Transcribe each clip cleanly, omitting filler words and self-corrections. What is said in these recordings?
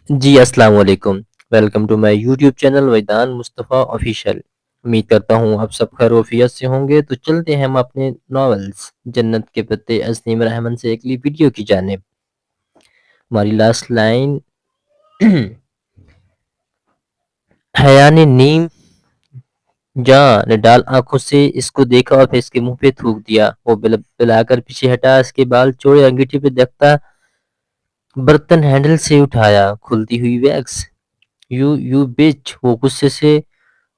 جی السلام علیکم، welcome to my YouTube channel Vedan Mustafa official. امید کرتا ہوں آپ سب خیر وفیت سے ہوں گے۔ تو چلتے ہیں ہم اپنے ناولز جنت کے پتے عظیم رحمن سے اگلی ویڈیو کی جانب۔ ہماری لاسٹ لائن حیا نے نیم جاں نے ڈال آنکھوں سے اس کو دیکھا اور پھر اس کے منہ پہ تھوک دیا۔ وہ بلا کر پیچھے ہٹا، اس کے بال چوڑے انگیٹھی پہ دیکھتا، برتن ہینڈل سے اٹھایا، کھلتی ہوئی ویکس۔ یو بچ! وہ غصے سے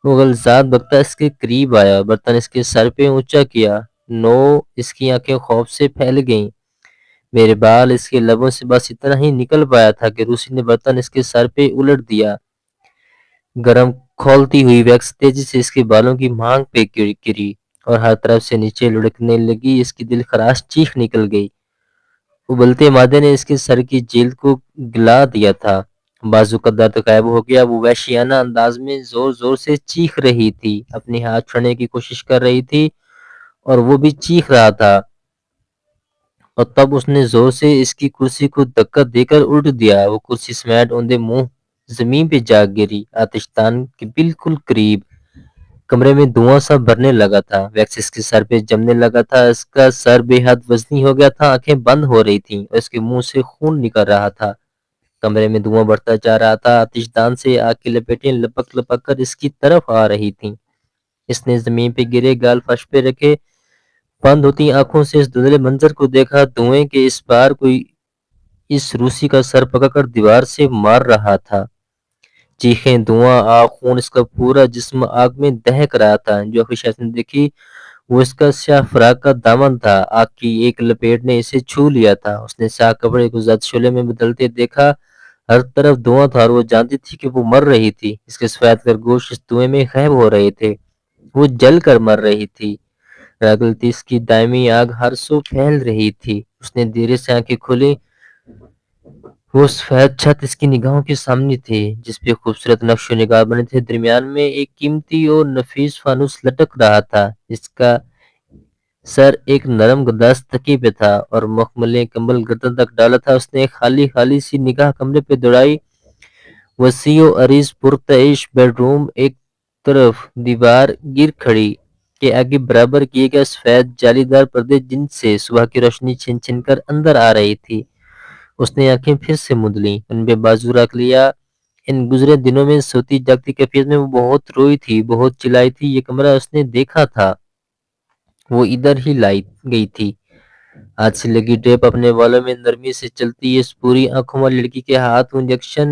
غلظات بکتا اس کے قریب آیا، برتن اس کے سر پہ اونچا کیا۔ نو! اس کی آنکھیں خوف سے پھیل گئیں۔ میرے بال! اس کے لبوں سے بس اتنا ہی نکل پایا تھا کہ روسی نے برتن اس کے سر پہ الٹ دیا۔ گرم کھولتی ہوئی ویکس تیزی سے اس کے بالوں کی مانگ پہ گری اور ہر طرف سے نیچے لڑکنے لگی۔ اس کی دل خراش چیخ نکل گئی۔ ابلتے مادے نے اس کے سر کی جلد کو گلا دیا تھا۔ بازو کا درد غائب ہو گیا۔ وہ وحشیانہ انداز میں زور زور سے چیخ رہی تھی، اپنی ہاتھ چھڑنے کی کوشش کر رہی تھی اور وہ بھی چیخ رہا تھا۔ اور تب اس نے زور سے اس کی کرسی کو دھکا دے کر الٹ دیا۔ وہ کرسی سمیٹ اوندے منہ زمین پہ جا گری، آتش دان کے بالکل قریب۔ کمرے میں دھواں سا بھرنے لگا تھا، ویکس اس کے سر پہ جمنے لگا تھا۔ اس کا سر بے حد وزنی ہو گیا تھا، آنکھیں بند ہو رہی تھیں اور اس کے منہ سے خون نکل رہا تھا۔ کمرے میں دھواں بڑھتا جا رہا تھا، آتش دان سے آگ کی لپیٹیں لپک لپک کر اس کی طرف آ رہی تھیں۔ اس نے زمین پہ گرے گال فرش پہ رکھے بند ہوتی آنکھوں سے اس دھندلے منظر کو دیکھا۔ دھوئیں کے اس بار کوئی اس روسی کا سر پکڑ کر دیوار سے مار رہا تھا۔ چیخیں، دھواں، آگ، خون، اس کا پورا جسم آگ میں دہک رہا تھا۔ جو افیشیت نے دیکھی وہ اس کا سیاہ فراق کا دامن تھا۔ آگ کی ایک لپیٹ نے اسے چھو لیا تھا۔ اس نے سیاہ کپڑے کو زرد شعلے میں بدلتے دیکھا، ہر طرف دھواں تھا اور وہ جانتی تھی کہ وہ مر رہی تھی۔ اس کے سفید خرگوش اس دھوئیں میں غائب ہو رہے تھے، وہ جل کر مر رہی تھی۔ راگلتی اس کی دائمی آگ ہر سو پھیل رہی تھی۔ اس نے دھیرے سے آنکھیں کھولی، وہ سفید چھت اس کی نگاہوں کے سامنے تھی، جس پہ خوبصورت نقش و نگار بنے تھے۔ درمیان میں ایک قیمتی اور نفیس فانوس لٹک رہا تھا، جس کا سر ایک نرم گداز تکیے پہ تھا اور مخملیں کمبل گردن تک ڈالا تھا۔ اس نے ایک خالی سی نگاہ کمرے پہ دوڑائی۔ وسیع و عریض پرتعیش بیڈروم، ایک طرف دیوار گر کھڑی کے آگے برابر کیے گئے سفید جالی دار پردے جن سے صبح کی روشنی چھن چھن کر اندر آ رہی تھی۔ اس نے آنکھیں پھر سے مند لیں، ان پہ بازو رکھ لیا۔ ان گزرے دنوں میں سوتی جاگتی کیفیت میں وہ بہت روئی تھی، بہت چلائی تھی۔ یہ کمرہ اس نے دیکھا تھا، وہ ادھر ہی لائی گئی تھی۔ ہاتھ سے لگی ٹیپ اپنے بالوں میں نرمی سے چلتی، اس پوری آنکھوں والی لڑکی کے ہاتھ انجیکشن،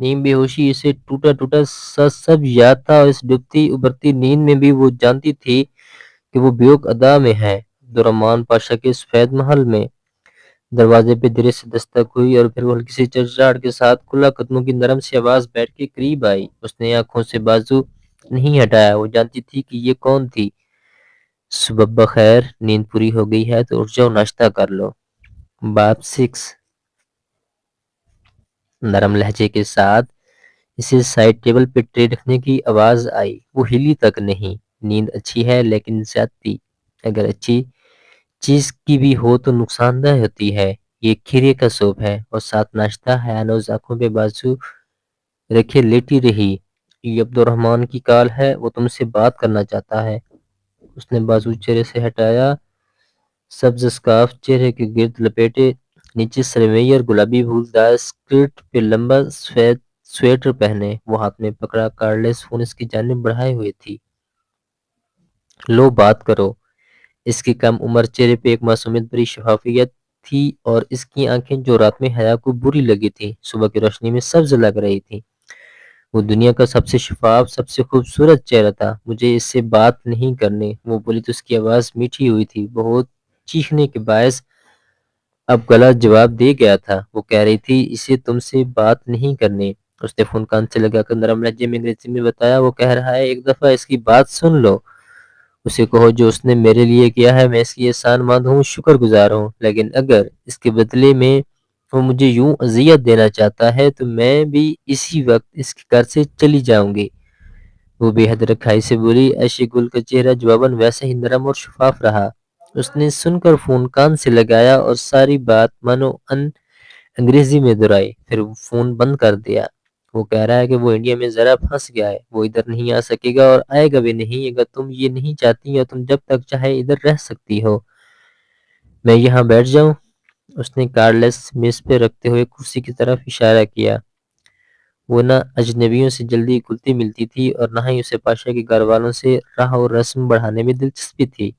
نیم بے ہوشی، اسے ٹوٹا ٹوٹا سا سب یاد تھا۔ اور اس ڈوبتی ابھرتی نیند میں بھی وہ جانتی تھی کہ وہ بیوق ادا میں ہے، عبدالرحمن پاشا کے سفید محل میں۔ دروازے پہ دھیرے سے دستک ہوئی اور پھر وہ ہلکی سی چرچراہٹ کے ساتھ کھلا قدموں کی نرم سی آواز بیٹھ کے قریب آئی۔ اس نے آنکھوں سے بازو نہیں ہٹایا، وہ جانتی تھی کہ یہ کون تھی۔ صبح بخیر، نیند پوری ہو گئی ہے تو اٹھ جاؤ، ناشتہ کر لو۔ باب 6۔ نرم لہجے کے ساتھ اسے سائڈ ٹیبل پہ ٹرے رکھنے کی آواز آئی۔ وہ ہلی تک نہیں۔ نیند اچھی ہے لیکن زیادتی اگر اچھی چیز کی بھی ہو تو نقصان دہ ہوتی ہے۔ یہ کھیرے کا سوپ ہے اور ساتھ ناشتہ۔ حیانوز آنکھوں پہ بازو رکھے لیٹی رہی۔ یہ عبدالرحمن کی کال ہے، وہ تم سے بات کرنا چاہتا ہے۔ اس نے بازو چہرے سے ہٹایا، سبز اسکارف چہرے کے گرد لپیٹے، نیچے سرمئی اور گلابی پھول دار اسکرٹ پہ لمبا سفید سویٹر پہنے، وہ ہاتھ میں پکڑا کارڈلیس فون اس کی جانب بڑھائے ہوئے تھی۔ لو بات کرو۔ اس کی کم عمر چہرے پہ ایک معصومیت بھری شفافیت تھی اور اس کی آنکھیں جو رات میں حیا کو بری لگی تھی، صبح کی روشنی میں سبز لگ رہی تھی۔ وہ دنیا کا سب سے شفاف، سب سے خوبصورت چہرہ تھا۔ مجھے اس سے بات نہیں کرنے، وہ بولی تو اس کی آواز میٹھی ہوئی تھی، بہت چیخنے کے باعث اب گلا جواب دے گیا تھا۔ وہ کہہ رہی تھی اسے تم سے بات نہیں کرنے۔ اس نے فون کان سے لگا کر نرم لہجے میں انگریزی میں بتایا، وہ کہہ رہا ہے ایک دفعہ اس کی بات سن لو۔ اسے کہو جو اس نے میرے لیے کیا ہے میں اس کی احسان مند ہوں، شکر گزار ہوں، لیکن اگر اس کے بدلے میں وہ مجھے یوں اذیت دینا چاہتا ہے تو میں بھی اسی وقت اس کے گھر سے چلی جاؤں گی۔ وہ بے حد رکھائی سے بولی۔ عائشہ گل کا چہرہ جواباً ویسا ہی نرم اور شفاف رہا۔ اس نے سن کر فون کان سے لگایا اور ساری بات مانو ان انگریزی میں دہرائی، پھر وہ فون بند کر دیا۔ وہ کہہ رہا ہے کہ وہ انڈیا میں ذرا پھنس گیا ہے، وہ ادھر نہیں آ سکے گا اور آئے گا بھی نہیں اگر تم یہ نہیں چاہتی یا تم جب تک چاہے ادھر رہ سکتی ہو۔ میں یہاں بیٹھ جاؤں؟ اس نے کارڈلیس میز پہ رکھتے ہوئے کرسی کی طرف اشارہ کیا۔ وہ نہ اجنبیوں سے جلدی گلتی ملتی تھی اور نہ ہی اسے پاشا کے گھر والوں سے راہ و رسم بڑھانے میں دلچسپی تھی،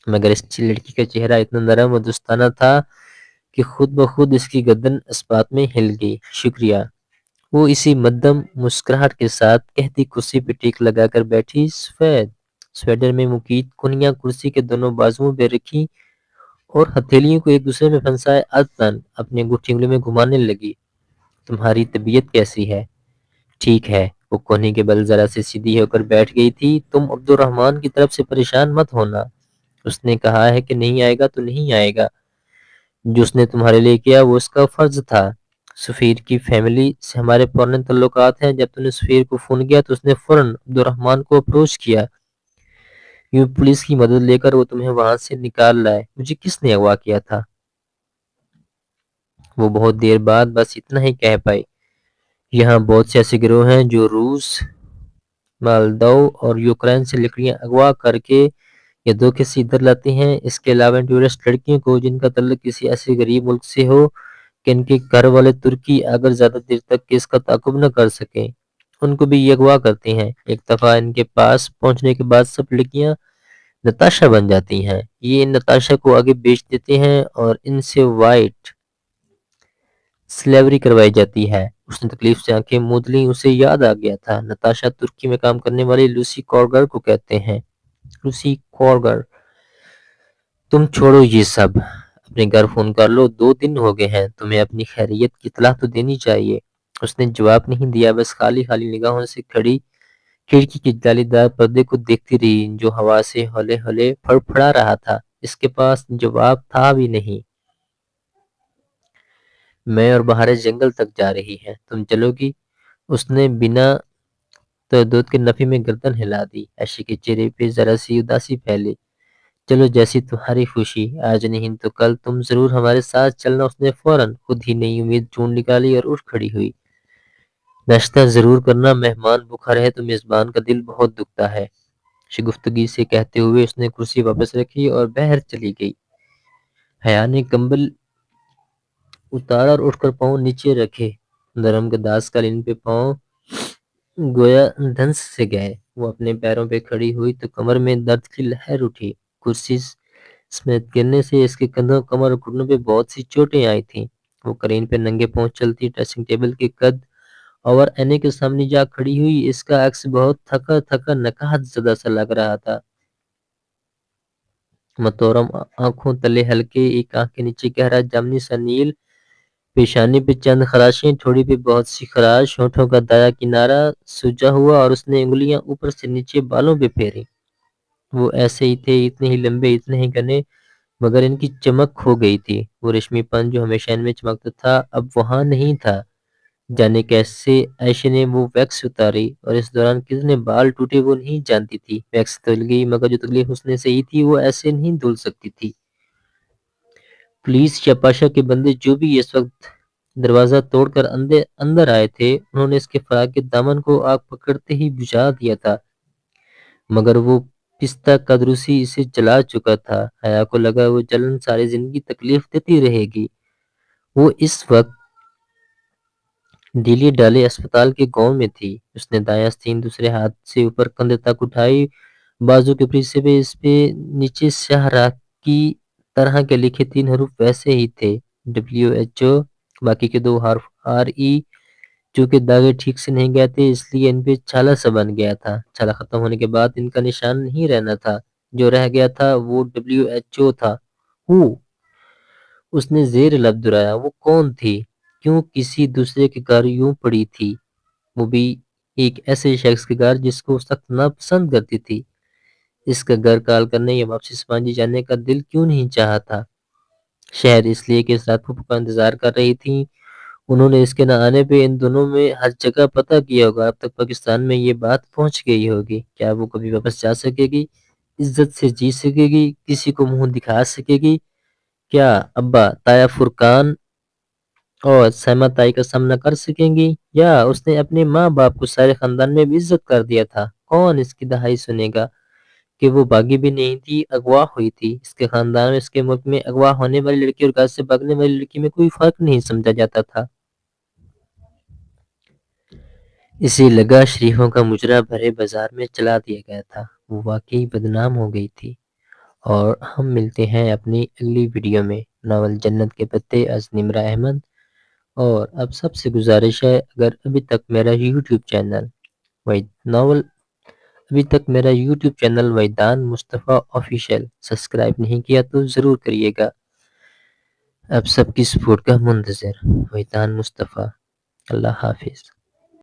مگر اس لڑکی کا چہرہ اتنا نرم و دوستانہ تھا کہ خود بخود اس کی گردن اسبات میں ہل گئی۔ شکریہ، وہ اسی مدھم مسکراہٹ کے ساتھ کہتی کرسی پہ ٹیک لگا کر بیٹھی۔ سفید سویٹر میں مکید کنیاں کرسی کے دونوں بازوؤں پہ رکھی اور ہتھیلیوں کو ایک دوسرے میں پھنسائے عدتاً اپنی انگوٹھی انگلی میں گھمانے لگی۔ تمہاری طبیعت کیسی ہے؟ ٹھیک ہے، وہ کوہنی کے بل ذرا سے سیدھی ہو کر بیٹھ گئی تھی۔ تم عبد الرحمن کی طرف سے پریشان مت ہونا، اس نے کہا ہے کہ نہیں آئے گا تو نہیں آئے گا، جو اس نے تمہارے لیے کیا وہ اس کا فرض تھا۔ سفیر کی فیملی سے ہمارے پرانے تعلقات ہیں، جب تم نے سفیر کو فون کیا تو اس نے فوراً عبد الرحمن کو اپروچ کیا، یوں پولیس کی مدد لے کر وہ تمہیں وہاں سے نکال لائے۔ مجھے کس نے اغوا کیا تھا؟ وہ بہت دیر بعد بس اتنا ہی کہہ پائی۔ یہاں بہت سے ایسے گروہ ہیں جو روس، مالدو اور یوکرین سے لکڑیاں اغوا کر کے یا دھوکے سے ادھر لاتے ہیں۔ اس کے علاوہ ٹورسٹ لڑکیوں کو جن کا تعلق کسی ایسے غریب ملک سے ہو کہ ان کے گھر والے ترکی اگر زیادہ دیر تک اس کا تعاقب نہ کر سکیں، ان کو بھی یہ اغوا کرتے ہیں۔ ایک دفعہ ان کے پاس پہنچنے کے بعد سب لڑکیاں نتاشا بن جاتی ہیں، یہ ان نتاشا کو آگے بیچ دیتے ہیں اور ان سے وائٹ سلیوری کروائی جاتی ہے۔ اس نے تکلیف سے آنکھیں موند لیں، اسے یاد آ گیا تھا نتاشا ترکی میں کام کرنے والی لوسی کورگر کو کہتے ہیں۔ لوسی کورگر، تم چھوڑو یہ سب، اپنے گھر فون کر لو، 2 دن ہو گئے ہیں، تمہیں اپنی خیریت کی اطلاع تو دینی چاہیے۔ اس نے جواب نہیں دیا، بس خالی خالی نگاہوں سے کھڑی کھڑکی کے جالی دار پردے کو دیکھتی رہی جو ہوا سے ہولے ہولے پھڑپھڑا رہا تھا۔ اس کے پاس جواب تھا بھی نہیں۔ میں اور بہاریں جنگل تک جا رہی ہیں، تم چلو گی؟ اس نے بنا تردد کے نفی میں گردن ہلا دی۔ عائشہ کے چہرے پہ ذرا سی اداسی پھیلی۔ چلو جیسی تمہاری خوشی، آج نہیں تو کل تم ضرور ہمارے ساتھ چلنا۔ اس نے فوراً خود ہی نئی امید ڈھونڈ نکالی اور اٹھ کھڑی ہوئی۔ ناشتہ ضرور کرنا، مہمان بکھر ہے تو میزبان کا دل بہت دکھتا ہے، شگفتگی سے کہتے ہوئے اس نے کرسی واپس رکھی اور باہر چلی گئی۔ حیا نے کمبل اتارا اور اٹھ کر پاؤں نیچے رکھے، نرم گداز قالین پہ پاؤں گویا دھنس سے گئے۔ وہ اپنے پیروں پہ کھڑی ہوئی تو کمر میں درد کی لہر اٹھی۔ کرسی سمیت گرنے سے اس کے کندھوں، کمر اور گھٹنوں پہ بہت سی چوٹیں آئی تھیں۔ وہ قالین پہ ننگے پاؤں چلتی، ڈریسنگ ٹیبل کے قد اور آئینے کے سامنے جا کھڑی ہوئی۔ اس کا عکس بہت تھکا تھکا نکہت زدہ سا لگ رہا تھا۔ متورم آنکھوں تلے ہلکے، ایک آنکھ کے نیچے گہرا جامنی سا نیل، پیشانی پہ چند خراشیں، ٹھوڑی پہ بہت سی خراش، ہونٹوں کا دایاں کنارہ سجا ہوا اور اس نے انگلیاں اوپر سے نیچے بالوں پہ پھیری۔ وہ ایسے ہی تھے، اتنے ہی لمبے، اتنے ہی گھنے، مگر ان کی چمک کھو گئی تھی۔ وہ ریشمی پن جو ہمیشہ ان میں چمکتا تھا اب وہاں نہیں تھا۔ جانے کیسے عائشہ نے وہ ویکس اتاری اور اس دوران کتنے بال ٹوٹے وہ نہیں جانتی تھی۔ ویکس دھل گئی مگر جو تکلیف اس نے سہی تھی وہ ایسے نہیں دھل سکتی تھی۔ پولیس یا پاشا کے بندے جو بھی اس وقت دروازہ توڑ کر اندر آئے تھے، انہوں نے اس کے فراق کے دامن کو آگ پکڑتے ہی بجھا دیا تھا، مگر وہ پستہ قدروسی اسے جلا چکا تھا۔ حیا کو لگا وہ جلن ساری زندگی تکلیف دیتی رہے گی۔ وہ اس وقت ڈیلی ڈالے اسپتال کے گاؤں میں تھی۔ اس نے دایاں آستین دوسرے ہاتھ سے اوپر کندھے تک اٹھائی، بازو کے اوپری حصے پہ اس پہ نیچے سیاہ راکھ کی طرح کے لکھے 3 حروف ویسے ہی تھے، WHO۔ باقی کے 2 حرف RE، چونکہ داغے ٹھیک سے نہیں گئے تھے اس لیے ان پہ چھالا سا بن گیا تھا۔ چھالا ختم ہونے کے بعد ان کا نشان نہیں رہنا تھا، جو رہ گیا تھا وہ WHO تھا۔ اس نے زیر لب دہرایا، وہ کون تھی؟ کیوں کسی دوسرے کے گھر یوں پڑی تھی؟ وہ بھی ایک ایسے شخص کے گھر جس کو سخت ناپسند کرتی تھی۔ اس کا گھر کال کرنے یا واپسی سمانجی جانے کا دل کیوں نہیں چاہا تھا؟ شہر اس لیے کہ اس رات پھوپھو کا انتظار کر رہی تھی۔ انہوں نے اس کے نہ آنے پہ ان دونوں میں ہر جگہ پتہ کیا ہوگا، اب تک پاکستان میں یہ بات پہنچ گئی ہوگی۔ کیا وہ کبھی واپس جا سکے گی؟ عزت سے جی سکے گی؟ کسی کو منہ دکھا سکے گی؟ کیا ابا تایا فرقان اور سیما تائی کا سامنا کر سکیں گی، یا اس نے اپنے ماں باپ کو سارے خاندان میں بھی عزت کر دیا تھا؟ کون اس کی دہائی سنے گا کہ وہ باغی بھی نہیں تھی، اغوا ہوئی تھی۔ اس کے خاندان اور اس کے ملک میں اغوا ہونے والی لڑکی اور گھر سے بھاگنے والی لڑکی میں کوئی فرق نہیں سمجھا جاتا تھا۔ اسی لگا شریفوں کا مجرا بھرے بازار میں چلا دیا گیا تھا، وہ واقعی بدنام ہو گئی تھی۔ اور ہم ملتے ہیں اپنی اگلی ویڈیو میں۔ ناول جنت کے پتے از نمرہ احمد۔ اور اب سب سے گزارش ہے، اگر ابھی تک میرا یوٹیوب چینل ناول ابھی تک میرا یوٹیوب چینل وحیدان مصطفیٰ آفیشیل سبسکرائب نہیں کیا تو ضرور کریے گا۔ اب سب کی سپورٹ کا منتظر، وحیدان مصطفیٰ۔ اللہ حافظ۔